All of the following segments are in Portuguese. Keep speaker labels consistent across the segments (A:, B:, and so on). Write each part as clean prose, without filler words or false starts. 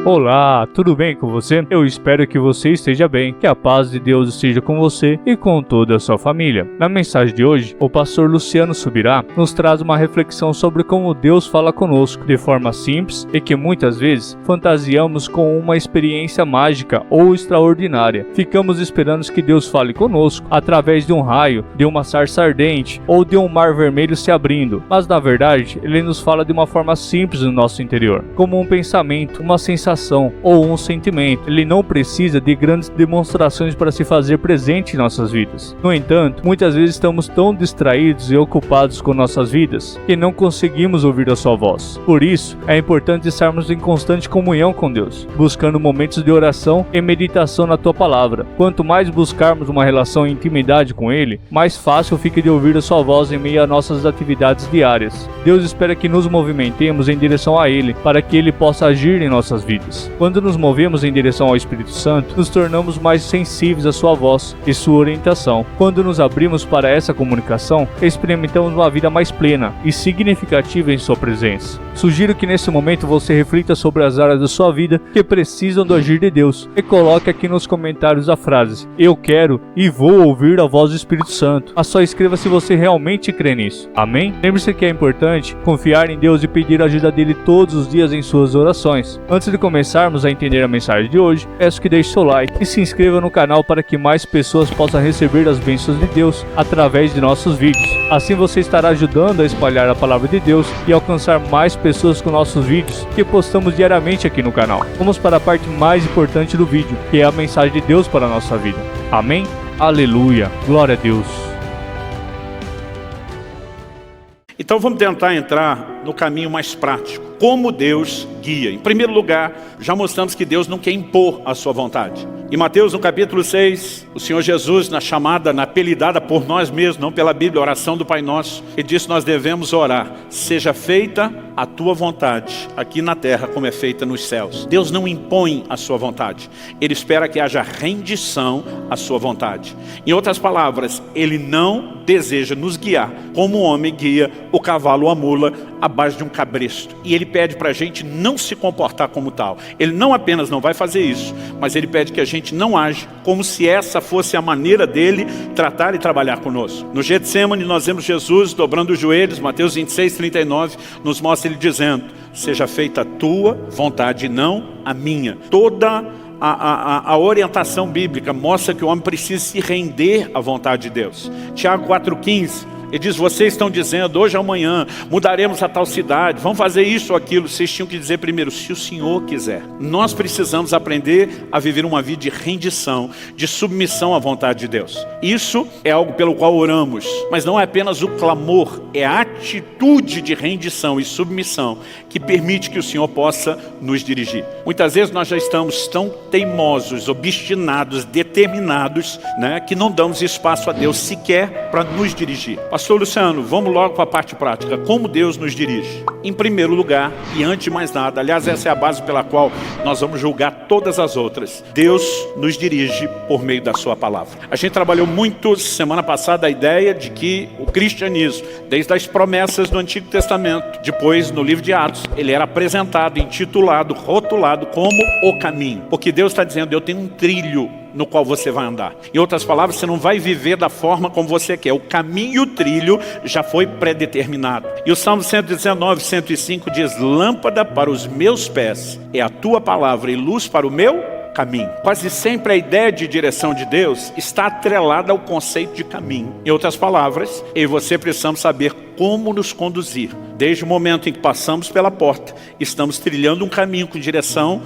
A: Olá, tudo bem com você? Eu espero que você esteja bem, que a paz de Deus esteja com você e com toda a sua família. Na mensagem de hoje, o pastor Luciano Subirá nos traz uma reflexão sobre como Deus fala conosco de forma simples e que muitas vezes fantasiamos com uma experiência mágica ou extraordinária. Ficamos esperando que Deus fale conosco através de um raio, de uma sarça ardente ou de um mar vermelho se abrindo, mas na verdade Ele nos fala de uma forma simples no nosso interior, como um pensamento, uma sensação ou um sentimento. Ele não precisa de grandes demonstrações para se fazer presente em nossas vidas. No entanto, muitas vezes estamos tão distraídos e ocupados com nossas vidas que não conseguimos ouvir a sua voz. Por isso, é importante estarmos em constante comunhão com Deus, buscando momentos de oração e meditação na tua palavra. Quanto mais buscarmos uma relação e intimidade com Ele, mais fácil fica de ouvir a sua voz em meio a nossas atividades diárias. Deus espera que nos movimentemos em direção a Ele, para que Ele possa agir em nossas vidas. Quando nos movemos em direção ao Espírito Santo, nos tornamos mais sensíveis à sua voz e sua orientação. Quando nos abrimos para essa comunicação, experimentamos uma vida mais plena e significativa em sua presença. Sugiro que nesse momento você reflita sobre as áreas da sua vida que precisam do agir de Deus e coloque aqui nos comentários a frase: eu quero e vou ouvir a voz do Espírito Santo. Mas só escreva se você realmente crê nisso. Amém? Lembre-se que é importante confiar em Deus e pedir a ajuda dele todos os dias em suas orações. Antes de começarmos a entender a mensagem de hoje, peço que deixe seu like e se inscreva no canal para que mais pessoas possam receber as bênçãos de Deus através de nossos vídeos. Assim você estará ajudando a espalhar a palavra de Deus e alcançar mais pessoas com nossos vídeos que postamos diariamente aqui no canal. Vamos para a parte mais importante do vídeo, que é a mensagem de Deus para a nossa vida. Amém? Aleluia! Glória a Deus!
B: Então vamos tentar entrar no caminho mais prático. Como Deus guia. Em primeiro lugar, já mostramos que Deus não quer impor a sua vontade. Em Mateus, no capítulo 6, o Senhor Jesus, na chamada, na apelidada por nós mesmos, não pela Bíblia, a oração do Pai Nosso, Ele disse que nós devemos orar: seja feita a tua vontade, aqui na terra como é feita nos céus. Deus não impõe a sua vontade. Ele espera que haja rendição à sua vontade. Em outras palavras, Ele não deseja nos guiar como o homem guia o cavalo ou a mula abaixo de um cabresto. E Ele pede para a gente não se comportar como tal. Ele não apenas não vai fazer isso, mas Ele pede que a gente não age como se essa fosse a maneira dele tratar e trabalhar conosco. No Getsemane nós vemos Jesus dobrando os joelhos. Mateus 26, 39 nos mostra Ele dizendo: seja feita a tua vontade, não a minha. Toda a orientação bíblica mostra que o homem precisa se render à vontade de Deus. Tiago 4,15 ele diz: vocês estão dizendo, hoje ou amanhã mudaremos a tal cidade, vamos fazer isso ou aquilo. Vocês tinham que dizer primeiro, se o Senhor quiser. Nós precisamos aprender a viver uma vida de rendição, de submissão à vontade de Deus. Isso é algo pelo qual oramos, mas não é apenas o clamor, é a atitude de rendição e submissão que permite que o Senhor possa nos dirigir. Muitas vezes nós já estamos tão teimosos, obstinados, determinados, que não damos espaço a Deus sequer para nos dirigir. Pastor Luciano, vamos logo para a parte prática. Como Deus nos dirige? Em primeiro lugar, e antes de mais nada, aliás, essa é a base pela qual nós vamos julgar todas as outras. Deus nos dirige por meio da sua palavra. A gente trabalhou muito semana passada a ideia de que o cristianismo, desde as promessas do Antigo Testamento, depois no livro de Atos, ele era apresentado, intitulado, rotulado como o caminho. Porque Deus está dizendo: eu tenho um trilho no qual você vai andar. Em outras palavras, você não vai viver da forma como você quer. O caminho e o trilho já foi pré-determinado. E o Salmo 119, 105 diz: lâmpada para os meus pés é a tua palavra e luz para o meu caminho. Quase sempre a ideia de direção de Deus está atrelada ao conceito de caminho. Em outras palavras, eu e você precisamos saber como nos conduzir. Desde o momento em que passamos pela porta, estamos trilhando um caminho com direção,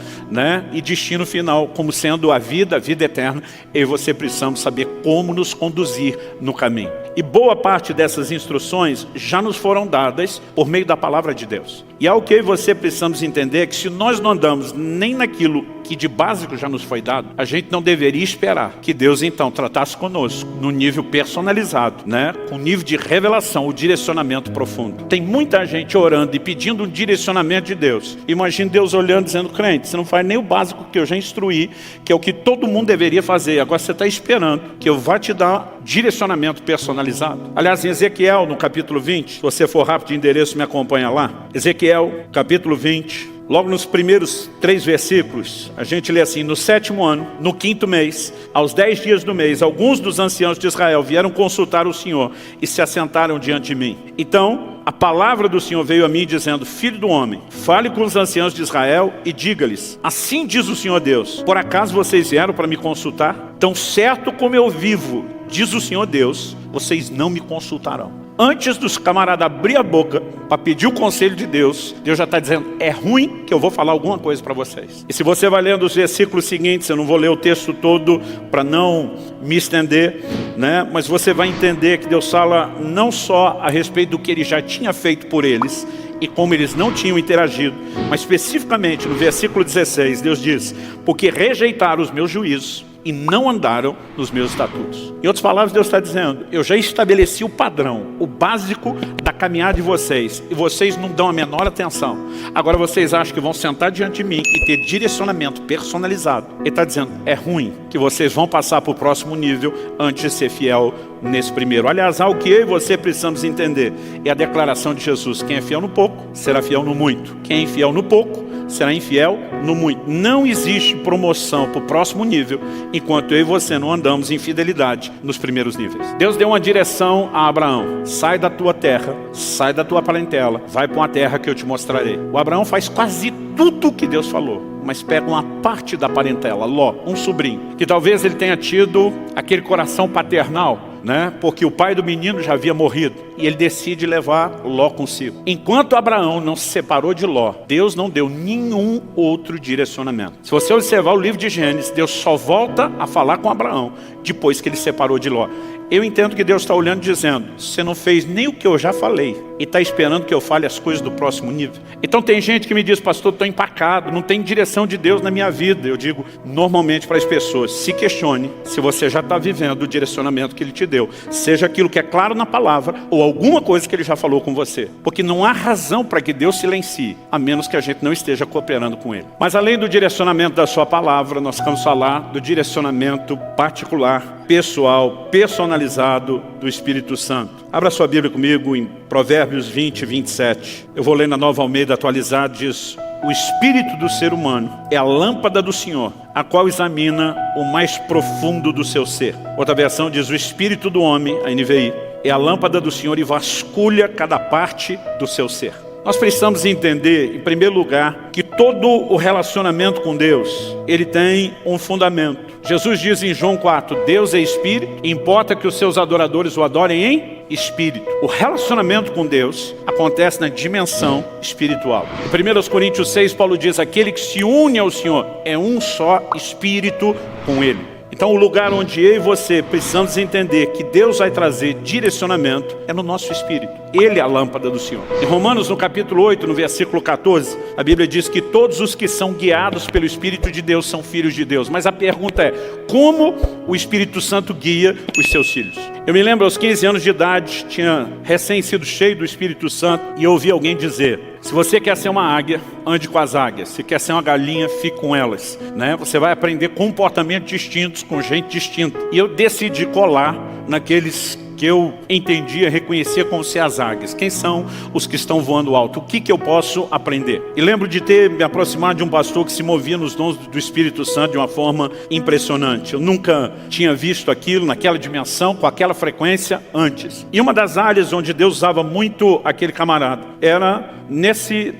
B: e destino final, como sendo a vida eterna. Eu e você precisamos saber como nos conduzir no caminho. E boa parte dessas instruções já nos foram dadas por meio da palavra de Deus. E algo que eu e você precisamos entender é que se nós não andamos nem naquilo que de básico já nos foi dado, a gente não deveria esperar que Deus então tratasse conosco no nível personalizado, com nível de revelação, o direcionamento profundo. Tem muita gente orando e pedindo um direcionamento de Deus. Imagina Deus olhando, dizendo: crente, você não faz nem o básico que eu já instruí, que é o que todo mundo deveria fazer. Agora você está esperando que eu vá te dar direcionamento personalizado. Aliás, em Ezequiel, no capítulo 20, se você for rápido de endereço, me acompanha lá. Ezequiel, capítulo 20, logo nos primeiros 3 versículos, a gente lê assim: no 7º ano, no 5º mês, aos 10 dias do mês, alguns dos anciãos de Israel vieram consultar o Senhor e se assentaram diante de mim. Então a palavra do Senhor veio a mim dizendo: filho do homem, fale com os anciãos de Israel e diga-lhes: assim diz o Senhor Deus, por acaso vocês vieram para me consultar? Tão certo como eu vivo, diz o Senhor Deus, vocês não me consultarão. Antes dos camaradas abrir a boca para pedir o conselho de Deus, Deus já está dizendo: é ruim que eu vou falar alguma coisa para vocês. E se você vai lendo os versículos seguintes, eu não vou ler o texto todo para não me estender, né? Mas você vai entender que Deus fala não só a respeito do que Ele já tinha feito por eles e como eles não tinham interagido, mas especificamente no versículo 16, Deus diz: porque rejeitaram os meus juízos e não andaram nos meus estatutos. Em outras palavras, Deus está dizendo: eu já estabeleci o padrão, o básico da caminhada de vocês, e vocês não dão a menor atenção. Agora vocês acham que vão sentar diante de mim e ter direcionamento personalizado. Ele está dizendo: é ruim que vocês vão passar para o próximo nível antes de ser fiel nesse primeiro. Aliás, algo que eu e você precisamos entender é a declaração de Jesus: quem é fiel no pouco, será fiel no muito. Quem é infiel no pouco, será infiel no muito. Não existe promoção para o próximo nível enquanto eu e você não andamos em fidelidade nos primeiros níveis. Deus deu uma direção a Abraão: sai da tua terra, sai da tua parentela, vai para uma terra que eu te mostrarei. O Abraão faz quase tudo o que Deus falou, mas pega uma parte da parentela, Ló, um sobrinho, que talvez ele tenha tido aquele coração paternal, né? Porque o pai do menino já havia morrido, e ele decide levar Ló consigo. Enquanto Abraão não se separou de Ló, Deus não deu nenhum outro direcionamento. Se você observar o livro de Gênesis, Deus só volta a falar com Abraão depois que ele separou de Ló. Eu entendo que Deus está olhando e dizendo: você não fez nem o que eu já falei e está esperando que eu fale as coisas do próximo nível. Então tem gente que me diz: pastor, estou empacado, não tem direção de Deus na minha vida. Eu digo normalmente para as pessoas: se questione se você já está vivendo o direcionamento que Ele te deu, seja aquilo que é claro na palavra ou alguma coisa que Ele já falou com você, porque não há razão para que Deus silencie, a menos que a gente não esteja cooperando com Ele. Mas além do direcionamento da sua palavra, nós vamos falar do direcionamento particular, pessoal, personalizado do Espírito Santo. Abra sua Bíblia comigo em Provérbios 20, 27. Eu vou ler na Nova Almeida atualizada. Diz: o espírito do ser humano é a lâmpada do Senhor, a qual examina o mais profundo do seu ser. Outra versão diz: o espírito do homem, a NVI, é a lâmpada do Senhor e vasculha cada parte do seu ser. Nós precisamos entender, em primeiro lugar, que todo o relacionamento com Deus, ele tem um fundamento. Jesus diz em João 4, Deus é espírito, e importa que os seus adoradores o adorem em espírito. O relacionamento com Deus acontece na dimensão espiritual. Em 1 Coríntios 6, Paulo diz: aquele que se une ao Senhor é um só espírito com Ele. Então o lugar onde eu e você precisamos entender que Deus vai trazer direcionamento é no nosso espírito. Ele é a lâmpada do Senhor. Em Romanos, no capítulo 8, no versículo 14, a Bíblia diz que todos os que são guiados pelo Espírito de Deus são filhos de Deus. Mas a pergunta é: como o Espírito Santo guia os seus filhos? Eu me lembro, aos 15 anos de idade, tinha recém sido cheio do Espírito Santo, e eu ouvi alguém dizer: se você quer ser uma águia, ande com as águias. Se quer ser uma galinha, fique com elas, né? Você vai aprender comportamentos distintos com gente distinta. E eu decidi colar naqueles que eu entendia, reconhecia como ser as águias. Quem são os que estão voando alto? O que eu posso aprender? E lembro de ter me aproximado de um pastor que se movia nos dons do Espírito Santo de uma forma impressionante. Eu nunca tinha visto aquilo naquela dimensão, com aquela frequência antes. E uma das áreas onde Deus usava muito aquele camarada era nesse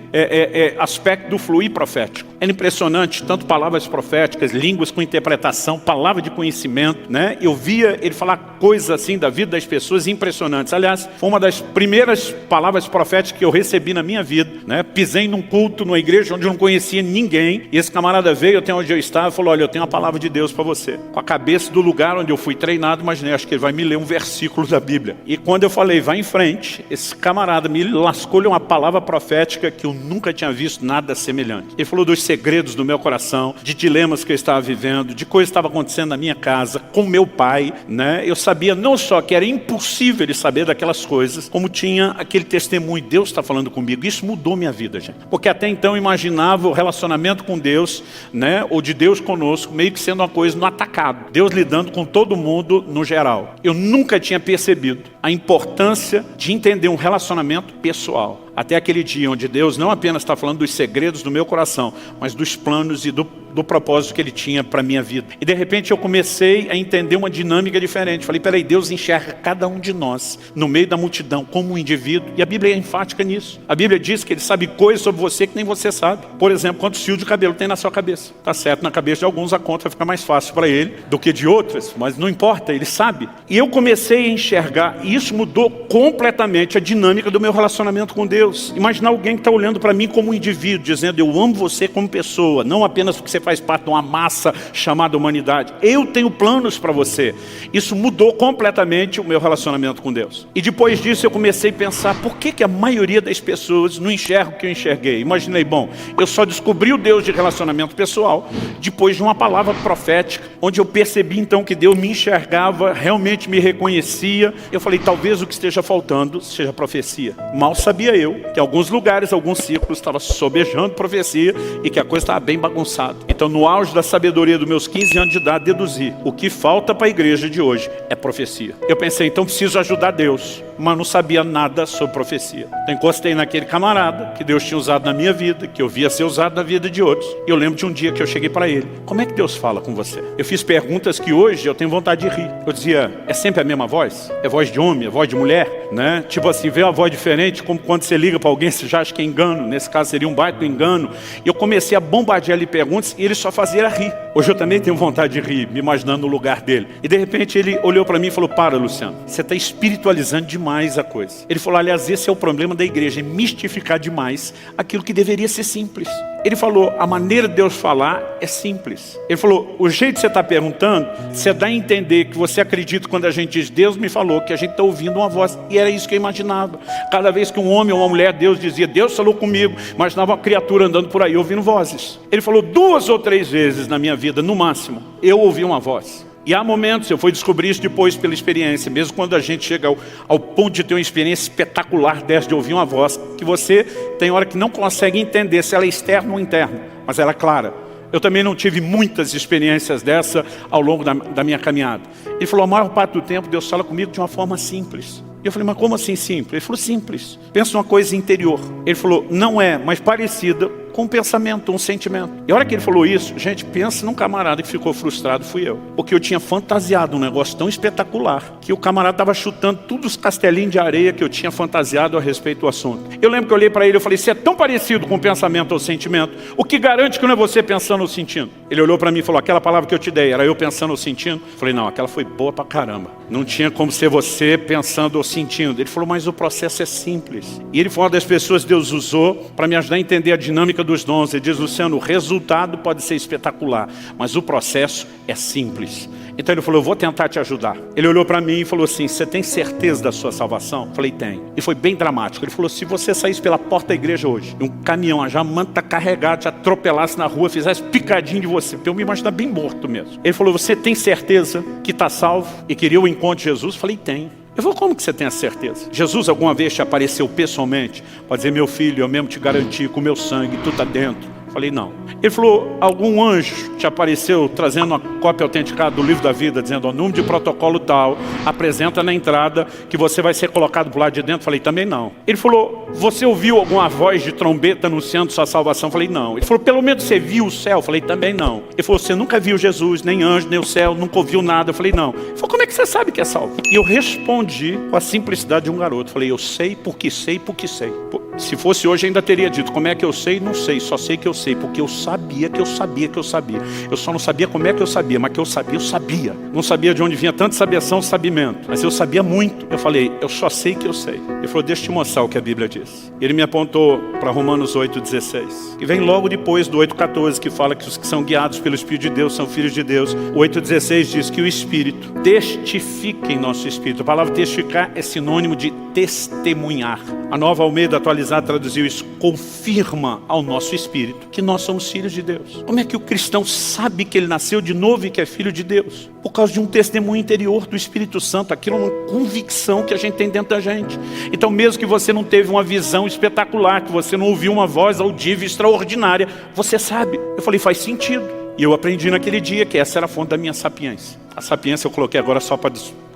B: aspecto do fluir profético. Era impressionante, tanto palavras proféticas, línguas com interpretação, palavra de conhecimento, né? Eu via ele falar coisas assim da vida das pessoas impressionantes. Aliás, foi uma das primeiras palavras proféticas que eu recebi na minha vida, né? Pisei num culto, numa igreja onde eu não conhecia ninguém, e esse camarada veio até onde eu estava e falou: olha, eu tenho uma palavra de Deus para você. Com a cabeça do lugar onde eu fui treinado, imaginei, acho que ele vai me ler um versículo da Bíblia. E quando eu falei, vai em frente, esse camarada me lascou uma palavra profética que eu nunca tinha visto nada semelhante. Ele falou dos segredos do meu coração, de dilemas que eu estava vivendo, de coisas que estavam acontecendo na minha casa, com meu pai, né? Eu sabia não só que era impossível ele saber daquelas coisas, como tinha aquele testemunho: Deus está falando comigo. Isso mudou minha vida, gente. Porque até então eu imaginava o relacionamento com Deus, né? Ou de Deus conosco, meio que sendo uma coisa no atacado. Deus lidando com todo mundo no geral. Eu nunca tinha percebido a importância de entender um relacionamento pessoal. Até aquele dia onde Deus não apenas está falando dos segredos do meu coração, mas dos planos e do propósito que Ele tinha para a minha vida. E de repente eu comecei a entender uma dinâmica diferente. Falei, peraí, Deus enxerga cada um de nós no meio da multidão como um indivíduo. E a Bíblia é enfática nisso. A Bíblia diz que Ele sabe coisas sobre você que nem você sabe. Por exemplo, quantos fios de cabelo tem na sua cabeça. Tá certo, na cabeça de alguns a conta vai ficar mais fácil para Ele do que de outras, mas não importa, Ele sabe. E eu comecei a enxergar, e isso mudou completamente a dinâmica do meu relacionamento com Deus. Imaginar alguém que está olhando para mim como um indivíduo, dizendo, eu amo você como pessoa, não apenas porque você faz parte de uma massa chamada humanidade. Eu tenho planos para você. Isso mudou completamente o meu relacionamento com Deus. E depois disso eu comecei a pensar, por que a maioria das pessoas não enxerga o que eu enxerguei? Imaginei, bom, eu só descobri o Deus de relacionamento pessoal depois de uma palavra profética, onde eu percebi então que Deus me enxergava, realmente me reconhecia. Eu falei, talvez o que esteja faltando seja profecia. Mal sabia eu que em alguns lugares, alguns círculos estava sobejando profecia e que a coisa estava bem bagunçada. Então, no auge da sabedoria dos meus 15 anos de idade, deduzi, o que falta para a igreja de hoje é profecia. Eu pensei, então preciso ajudar Deus, mas não sabia nada sobre profecia. Então, encostei naquele camarada que Deus tinha usado na minha vida, que eu via ser usado na vida de outros. E eu lembro de um dia que eu cheguei para ele, como é que Deus fala com você? Eu fiz perguntas que hoje eu tenho vontade de rir. Eu dizia, é sempre a mesma voz? É voz de homem, é voz de mulher? Né? Tipo assim, vê uma voz diferente, como quando você liga para alguém, você já acha que é engano. Nesse caso seria um baita engano. E eu comecei a bombardear ele perguntas e ele só fazia rir. Hoje eu também tenho vontade de rir, me imaginando no lugar dele. E de repente ele olhou para mim e falou, para, Luciano, você está espiritualizando demais a coisa. Ele falou, aliás, esse é o problema da igreja, é mistificar demais aquilo que deveria ser simples. Ele falou, a maneira de Deus falar é simples. Ele falou, o jeito que você está perguntando, você dá a entender que você acredita quando a gente diz, Deus me falou, que a gente está ouvindo uma voz. E era isso que eu imaginava. Cada vez que um homem ou uma mulher, Deus dizia, Deus falou comigo, imaginava uma criatura andando por aí, ouvindo vozes. Ele falou 2 ou 3 vezes na minha vida, no máximo, eu ouvi uma voz. E há momentos, eu fui descobrir isso depois pela experiência, mesmo quando a gente chega ao ponto de ter uma experiência espetacular dessa, de ouvir uma voz, que você tem hora que não consegue entender se ela é externa ou interna, mas ela é clara. Eu também não tive muitas experiências dessa ao longo da minha caminhada. Ele falou, a maior parte do tempo Deus fala comigo de uma forma simples. E eu falei, mas como assim simples? Ele falou, simples. Pensa numa coisa interior. Ele falou, não é, mas parecida com um pensamento, um sentimento. E a hora que ele falou isso, gente, pensa num camarada que ficou frustrado, fui eu. Porque eu tinha fantasiado um negócio tão espetacular, que o camarada estava chutando todos os castelinhos de areia que eu tinha fantasiado a respeito do assunto. Eu lembro que eu olhei para ele e falei, se é tão parecido com pensamento ou sentimento, o que garante que não é você pensando ou sentindo? Ele olhou para mim e falou, aquela palavra que eu te dei, era eu pensando ou sentindo? Eu falei, não, aquela foi boa pra caramba. Não tinha como ser você pensando ou sentindo. Ele falou, mas o processo é simples. E ele foi uma das pessoas que Deus usou para me ajudar a entender a dinâmica dos dons. Ele diz, Luciano, o resultado pode ser espetacular, mas o processo é simples. Então ele falou, eu vou tentar te ajudar. Ele olhou para mim e falou assim, você tem certeza da sua salvação? Eu falei, tenho. E foi bem dramático. Ele falou, se você saísse pela porta da igreja hoje, um caminhão, a jamanta carregada, te atropelasse na rua, fizesse picadinho de você, eu me imaginar bem morto mesmo. Ele falou, você tem certeza que está salvo e queria o encontro de Jesus? Eu falei, tenho. Eu falei, como que você tem a certeza? Jesus alguma vez te apareceu pessoalmente para dizer, meu filho, eu mesmo te garanti com o meu sangue, tu está dentro? Eu falei, não. Ele falou, algum anjo te apareceu trazendo uma cópia autenticada do livro da vida, dizendo, o número de protocolo tal, apresenta na entrada que você vai ser colocado pro lado de dentro? Eu falei, também não. Ele falou, você ouviu alguma voz de trombeta anunciando sua salvação? Eu falei, não. Ele falou, pelo menos você viu o céu? Eu falei, também não. Ele falou, você nunca viu Jesus, nem anjo, nem o céu, nunca ouviu nada? Eu falei, não. Ele falou, como é que você sabe que é salvo? E eu respondi com a simplicidade de um garoto. Eu falei, eu sei porque sei porque sei. Se fosse hoje ainda teria dito, como é que eu sei? Não sei, só sei que eu sei, porque eu sabia que eu sabia que eu sabia. Eu só não sabia como é que eu sabia, mas que eu sabia, eu sabia. Não sabia de onde vinha tanta sabeção, sabimento, mas eu sabia muito. Eu falei, eu só sei que eu sei. Ele falou, deixa eu te mostrar o que a Bíblia diz. Ele me apontou para Romanos 8,16, que vem logo depois do 8,14, que fala que os que são guiados pelo Espírito de Deus são filhos de Deus. O 8,16 diz que o Espírito testifica em nosso Espírito. A palavra testificar é sinônimo de testemunhar. A Nova Almeida atualizada traduziu isso, confirma ao nosso espírito que nós somos filhos de Deus. Como é que o cristão sabe que ele nasceu de novo e que é filho de Deus? Por causa de um testemunho interior do Espírito Santo. Aquilo é uma convicção que a gente tem dentro da gente. Então mesmo que você não teve uma visão espetacular, que você não ouviu uma voz audível extraordinária, você sabe. Eu falei, faz sentido. E eu aprendi naquele dia que essa era a fonte da minha sapiência. A sapiência eu coloquei agora só para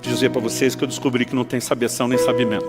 B: dizer para vocês que eu descobri que não tem sabeção nem sabimento.